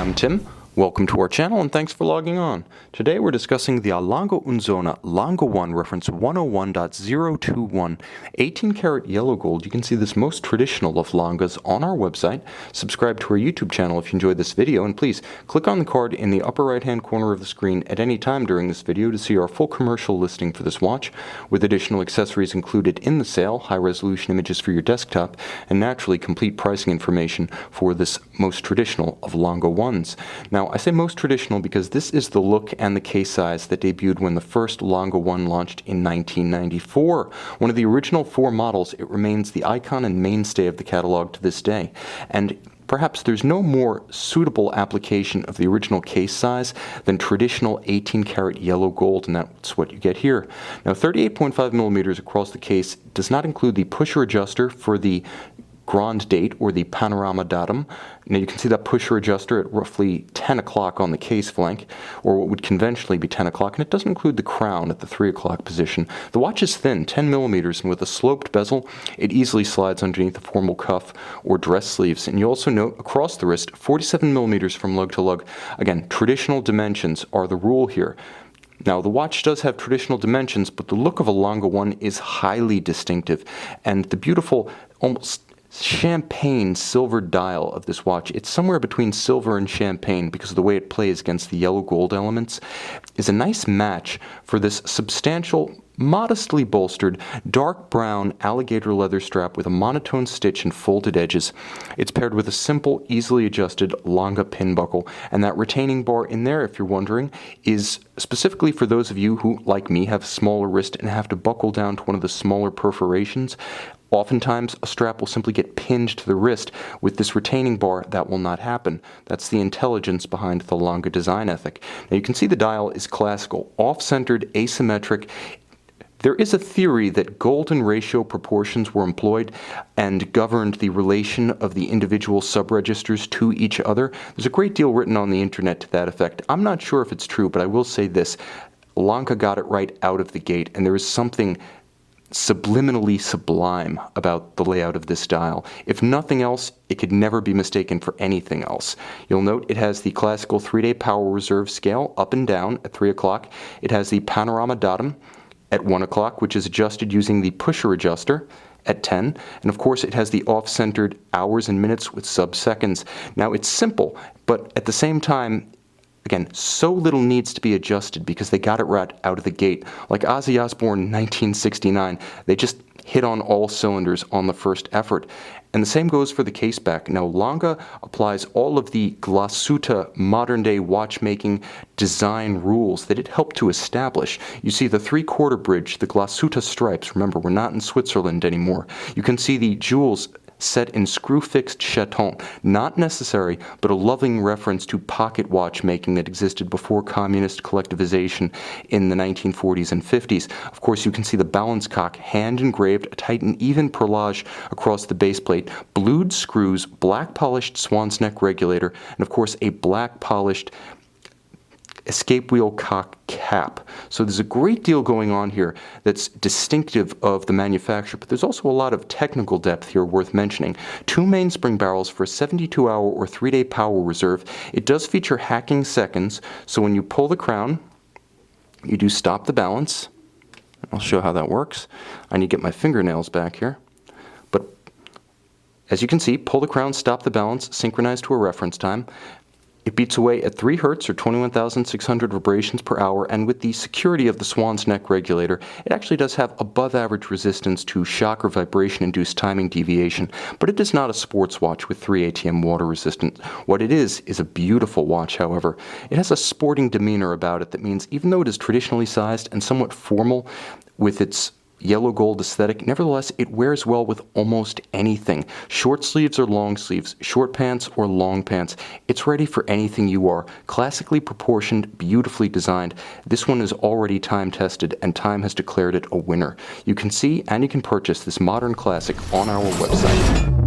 I'm Tim. Welcome to our channel and thanks for logging on. Today we're discussing the Lange Sohne Lange 1 reference 101.021 18 karat yellow gold. You can see this most traditional of Langes on our website. Subscribe to our YouTube channel if you enjoyed this video, and please click on the card in the upper right hand corner of the screen at any time during this video to see our full commercial listing for this watch, with additional accessories included in the sale, high resolution images for your desktop, and naturally complete pricing information for this most traditional of Lange 1s. Now, I say most traditional because this is the look and the case size that debuted when the first Lange 1 launched in 1994. One of the original four models, it remains the icon and mainstay of the catalog to this day. And perhaps there's no more suitable application of the original case size than traditional 18 karat yellow gold, and that's what you get here. Now, 38.5 millimeters across the case does not include the pusher adjuster for the grand date or the panorama datum. Now you can see that pusher adjuster at roughly 10 o'clock on the case flank, or what would conventionally be 10 o'clock, and it doesn't include the crown at the 3 o'clock position. The watch is thin, 10 millimeters, and with a sloped bezel, it easily slides underneath the formal cuff or dress sleeves. And you also note across the wrist, 47 millimeters from lug to lug. Again, traditional dimensions are the rule here. Now, the watch does have traditional dimensions, but the look of a Lange 1 is highly distinctive, and the beautiful, almost champagne silver dial of this watch, it's somewhere between silver and champagne because of the way it plays against the yellow gold elements, is a nice match for this substantial, modestly bolstered, dark brown alligator leather strap with a monotone stitch and folded edges. It's paired with a simple, easily adjusted Lange pin buckle, and that retaining bar in there, if you're wondering, is specifically for those of you who, like me, have a smaller wrist and have to buckle down to one of the smaller perforations. Oftentimes, a strap will simply get pinned to the wrist. With this retaining bar, that will not happen. That's the intelligence behind the Lange design ethic. Now you can see the dial is classical, off-centered, asymmetric. There is a theory that golden ratio proportions were employed and governed the relation of the individual subregisters to each other. There's a great deal written on the internet to that effect. I'm not sure if it's true, but I will say this. Lange got it right out of the gate, and there is something subliminally sublime about the layout of this dial. If nothing else, it could never be mistaken for anything else. You'll note it has the classical 3-day power reserve scale up and down at 3 o'clock. It has the panorama datum at 1 o'clock, which is adjusted using the pusher adjuster at 10, and of course it has the off-centered hours and minutes with sub-seconds. Now it's simple, but at the same time, again, so little needs to be adjusted because they got it right out of the gate. Like Ozzy Osbourne in 1969, they just hit on all cylinders on the first effort. And the same goes for the case back. Now, Lange applies all of the glasuta modern-day watchmaking design rules that it helped to establish. You see the 3/4 bridge, the glasuta stripes. Remember, we're not in Switzerland anymore. You can see the jewels set in screw-fixed chaton, not necessary, but a loving reference to pocket watchmaking that existed before communist collectivization in the 1940s and 50s. Of course, you can see the balance cock hand-engraved, a tight and even perlage across the base plate, blued screws, black-polished swan's neck regulator, and of course a black-polished escape wheel cock cap. So there's a great deal going on here that's distinctive of the manufacturer, but there's also a lot of technical depth here worth mentioning. 2 mainspring barrels for a 72-hour or 3-day power reserve. It does feature hacking seconds, so when you pull the crown, you do stop the balance. I'll show how that works. I need to get my fingernails back here. But as you can see, pull the crown, stop the balance, synchronize to a reference time. It beats away at 3 Hz or 21,600 vibrations per hour, and with the security of the swan's neck regulator, it actually does have above average resistance to shock or vibration-induced timing deviation, but it is not a sports watch with 3 Atm Water Resistance. What it is a beautiful watch, however. It has a sporting demeanor about it that means even though it is traditionally sized and somewhat formal with its yellow gold aesthetic, nevertheless it wears well with almost anything. Short sleeves or long sleeves, short pants or long pants. It's ready for anything you are. Classically proportioned, beautifully designed. This one is already time tested and time has declared it a winner. You can see and you can purchase this modern classic on our website.